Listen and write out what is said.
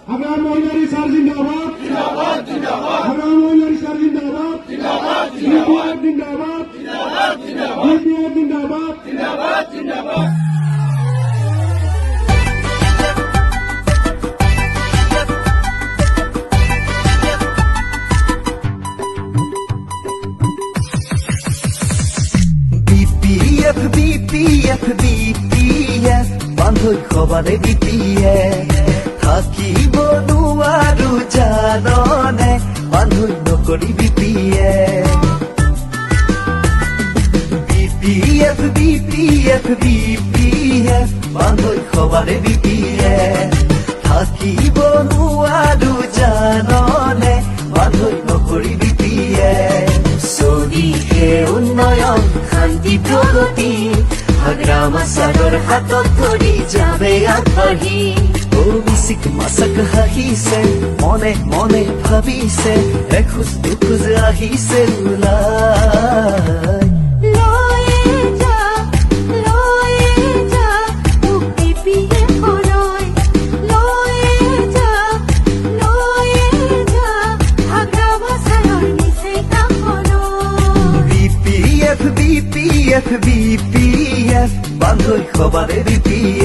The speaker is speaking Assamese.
আগাম মহিলা রিসার জিন্দাবাদ জিন্দাবাদ জিন্দাবাদ আগাম মহিলা রিসার জিন্দাবাদ জিন্দাবাদ জিন্দাবাদ জিন্দাবাদ জিন্দাবাদ জিন্দাবাদ জিন্দাবাদ জিন্দাবাদ BPF BPF BPF বান্ধৈ খবাৰে BPF থাকিব নোৱাৰো জাননে বান্ধৈ নকৰি BPF BPF BPF BPF বান্ধৈ খবাৰে BPF থাকিব নোৱাৰো জাননে বান্ধৈ নকৰি BPF চলিহে উন্নয়ন শান্তি প্ৰগতি গ্ৰামা সাগৰ হাতত ধৰি যাবে আগবাঢ়ি অভিষেক মাছক হাঁহিছে মনে মনে ভাবিছে এখোজ দুখোজ আহিছে ওলাই BPF BPF বান্ধৈ খবাৰে BPF